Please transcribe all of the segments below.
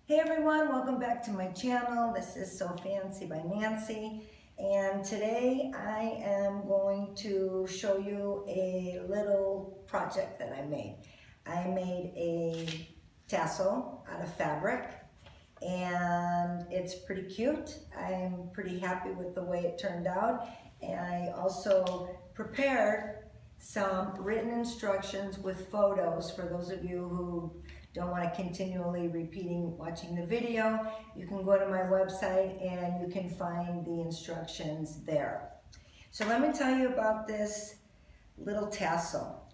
Hey everyone, welcome back to my channel. This is So Fancy by Nancy, and today I am going to show you a little project that I made. I made a tassel out of fabric and it's pretty cute. I'm pretty happy with the way it turned out, and I also prepared some written instructions with photos for those of you who don't want to continually watching the video. You can go to my website and you can find the instructions there. So let me tell you about this little tassel.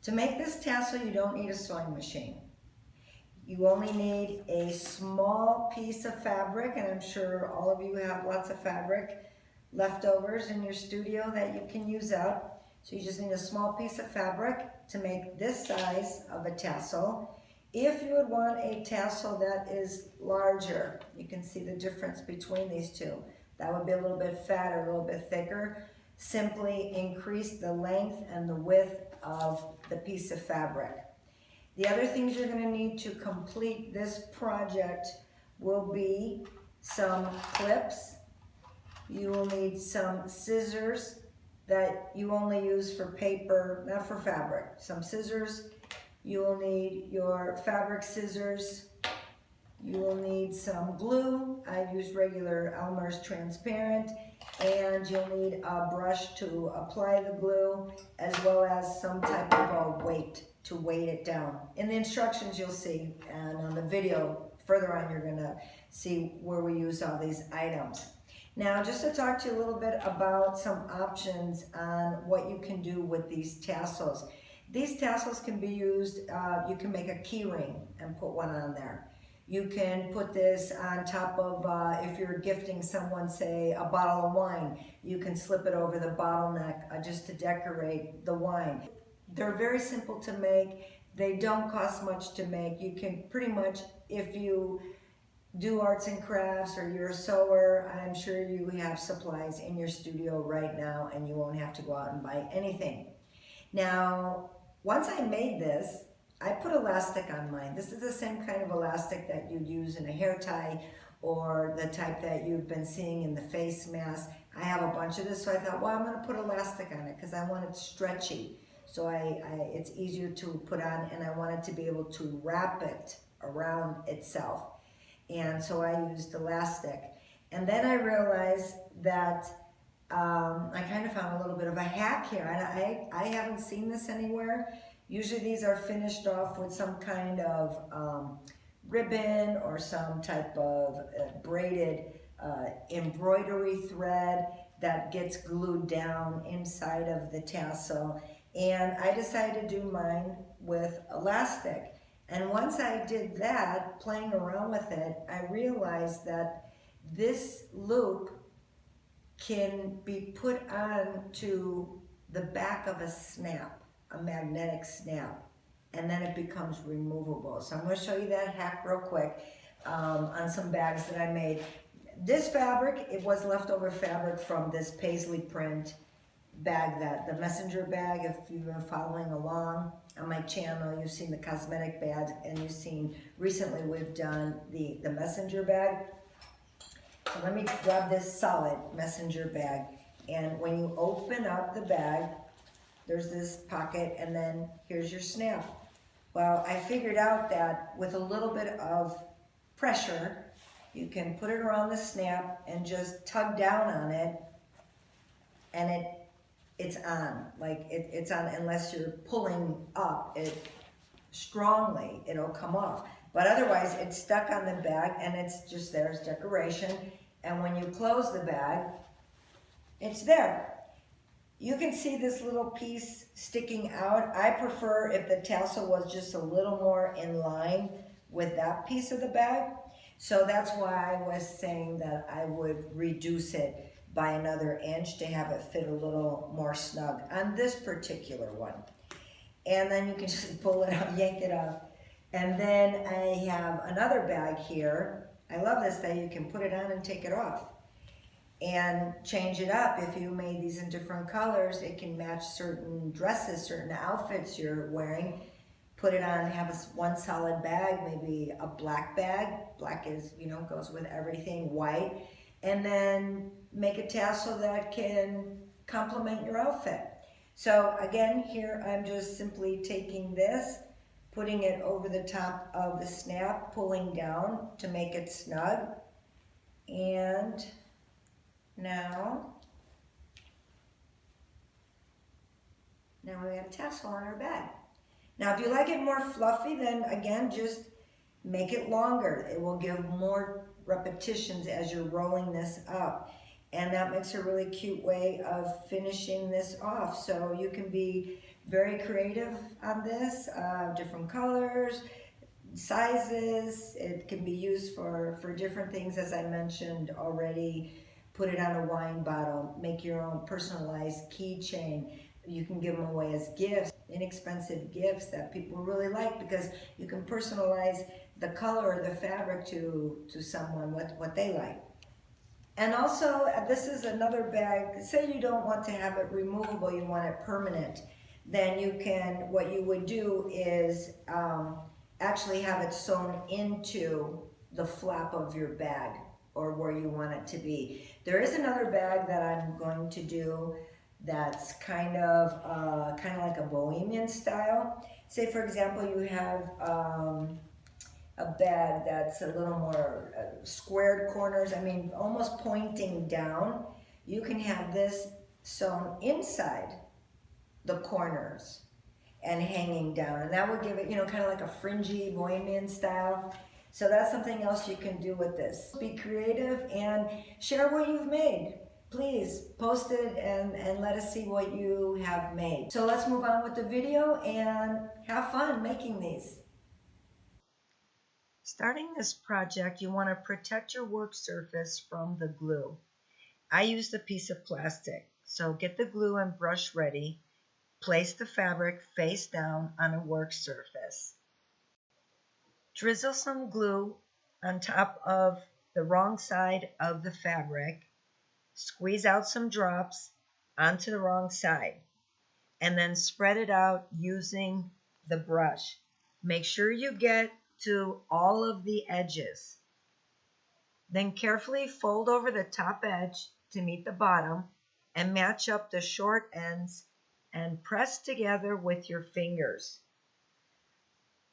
To make this tassel, you don't need a sewing machine. You only need a small piece of fabric, and I'm sure all of you have lots of fabric leftovers in your studio that you can use up. So you just need a small piece of fabric to make this size of a tassel. If you would want a tassel that is larger, you can see the difference between these two. That would be a little bit fatter, a little bit thicker. Simply increase the length and the width of the piece of fabric. The other things you're going to need to complete this project will be some clips. You will need some scissors that you only use for paper, not for fabric. Some scissors. You will need your fabric scissors. You will need some glue. I used regular Elmer's transparent. And you'll need a brush to apply the glue, as well as some type of a weight to weight it down. In the instructions you'll see, and on the video further on you're gonna see where we use all these items. Now, just to talk to you a little bit about some options on what you can do with these tassels. These tassels can be used, you can make a key ring and put one on there. You can put this on top of, if you're gifting someone, say, a bottle of wine, you can slip it over the bottleneck just to decorate the wine. They're very simple to make. They don't cost much to make. You can pretty much, if you do arts and crafts or you're a sewer, I'm sure you have supplies in your studio right now and you won't have to go out and buy anything. Now, once I made this, I put elastic on mine. This is the same kind of elastic that you'd use in a hair tie or the type that you've been seeing in the face mask. I have a bunch of this, so I thought, well, I'm gonna put elastic on it because I want it stretchy. So it's easier to put on, and I wanted to be able to wrap it around itself. And so I used elastic. And then I realized that I kind of found a little bit of a hack here. I haven't seen this anywhere. Usually these are finished off with some kind of ribbon or some type of braided embroidery thread that gets glued down inside of the tassel. And I decided to do mine with elastic. And once I did that, playing around with it, I realized that this loop can be put on to the back of a snap, a magnetic snap, and then it becomes removable. So I'm going to show you that hack real quick on some bags that I made. This fabric, it was leftover fabric from this Paisley print bag, that the messenger bag. If you've been following along on my channel, you've seen the cosmetic bag, and you've seen recently we've done the messenger bag. So let me grab this solid messenger bag, and when you open up the bag, there's this pocket, and then here's your snap. Well, I figured out that with a little bit of pressure, you can put it around the snap and just tug down on it, and it's on. Like it's on, unless you're pulling up it strongly, it'll come off. But otherwise, it's stuck on the bag, and it's just there as decoration. And when you close the bag, it's there. You can see this little piece sticking out. I prefer if the tassel was just a little more in line with that piece of the bag. So that's why I was saying that I would reduce it by another inch to have it fit a little more snug on this particular one. And then you can just pull it out, yank it off. And then I have another bag here. I love this, that you can put it on and take it off and change it up. If you made these in different colors, it can match certain dresses, certain outfits you're wearing. put it on, have one solid bag, maybe a black bag. Black is, goes with everything, white. And then make a tassel that can complement your outfit. So again, here I'm just simply taking this, putting it over the top of the snap, pulling down to make it snug. And now we got a tassel on our bag. Now, if you like it more fluffy, then again, just make it longer. It will give more repetitions as you're rolling this up. And that makes a really cute way of finishing this off. So you can be very creative on this, different colors, sizes. It can be used for different things, as I mentioned already. Put it on a wine bottle, make your own personalized keychain. You can give them away as gifts, inexpensive gifts that people really like, because you can personalize the color or the fabric to someone, what they like. And also, this is another bag. Say you don't want to have it removable, you want it permanent. Then you can, what you would do is actually have it sewn into the flap of your bag or where you want it to be. There is another bag that I'm going to do that's kind of like a bohemian style. Say for example you have a bag that's a little more squared corners, I mean almost pointing down. You can have this sewn inside the corners and hanging down, and that would give it, kind of like a fringy bohemian style. So that's something else you can do with this. Be creative and share what you've made. Please post it and let us see what you have made. So let's move on with the video and have fun making these. Starting this project, you want to protect your work surface from the glue. I used a piece of plastic, so get the glue and brush ready. Place the fabric face down on a work surface. Drizzle some glue on top of the wrong side of the fabric. Squeeze out some drops onto the wrong side, and then spread it out using the brush. Make sure you get to all of the edges. Then carefully fold over the top edge to meet the bottom and match up the short ends and press together with your fingers.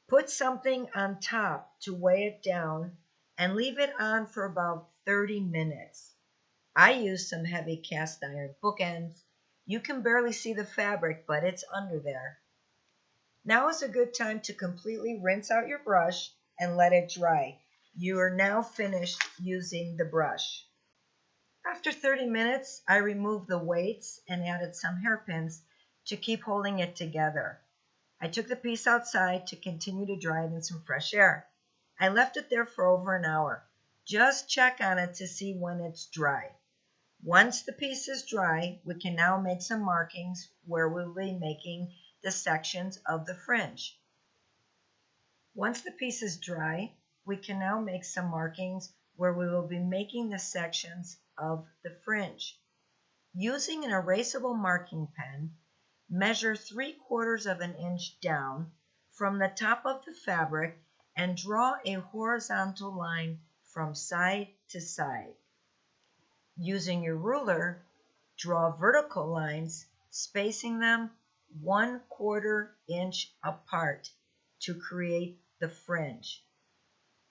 Put something on top to weigh it down and leave it on for about 30 minutes. I used some heavy cast iron bookends. You can barely see the fabric, but it's under there. Now is a good time to completely rinse out your brush and let it dry. You are now finished using the brush. After 30 minutes, I removed the weights and added some hairpins to keep holding it together. I took the piece outside to continue to dry it in some fresh air. I left it there for over an hour. Just check on it to see when it's dry. Once the piece is dry, we can now make some markings where we'll be making the sections of the fringe. Once the piece is dry, we can now make some markings where we will be making the sections of the fringe. Using an erasable marking pen, measure 3/4 of an inch down from the top of the fabric and draw a horizontal line from side to side. Using your ruler, draw vertical lines, spacing them 1/4 inch apart to create the fringe.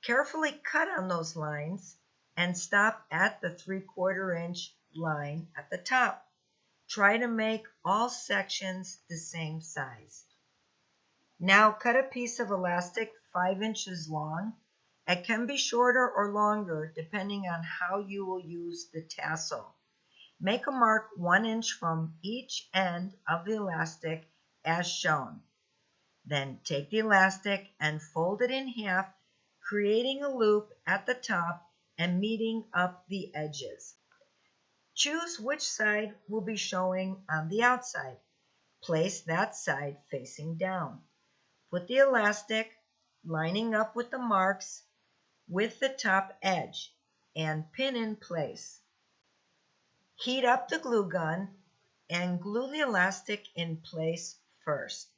Carefully cut on those lines and stop at the 3/4 inch line at the top. Try to make all sections the same size. Now cut a piece of elastic 5 inches long. It can be shorter or longer depending on how you will use the tassel. Make a mark 1 inch from each end of the elastic as shown. Then take the elastic and fold it in half, creating a loop at the top and meeting up the edges. Choose which side will be showing on the outside. Place that side facing down. Put the elastic lining up with the marks with the top edge and pin in place. Heat up the glue gun and glue the elastic in place first.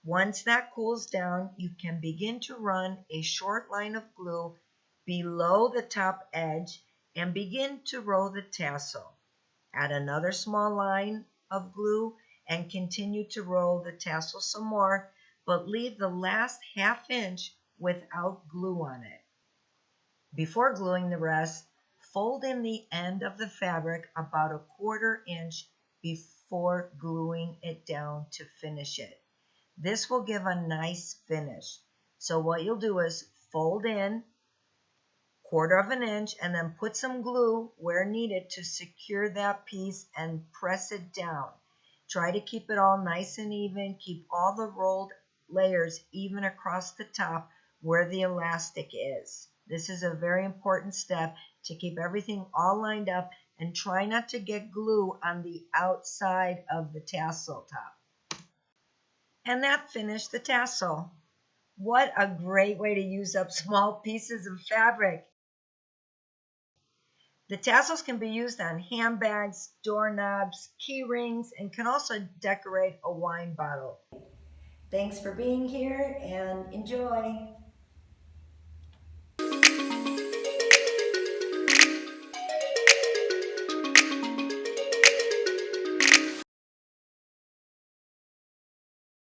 Once that cools down, you can begin to run a short line of glue below the top edge and begin to roll the tassel. Add another small line of glue and continue to roll the tassel some more, but leave the last half inch without glue on it. Before gluing the rest, fold in the end of the fabric about a 1/4 inch before gluing it down to finish it. This will give a nice finish. So what you'll do is fold in 1/4 inch and then put some glue where needed to secure that piece and press it down. Try to keep it all nice and even. Keep all the rolled layers even across the top where the elastic is. This is a very important step to keep everything all lined up, and try not to get glue on the outside of the tassel top. And that finished the tassel. What a great way to use up small pieces of fabric. The tassels can be used on handbags, doorknobs, key rings, and can also decorate a wine bottle. Thanks for being here and enjoy.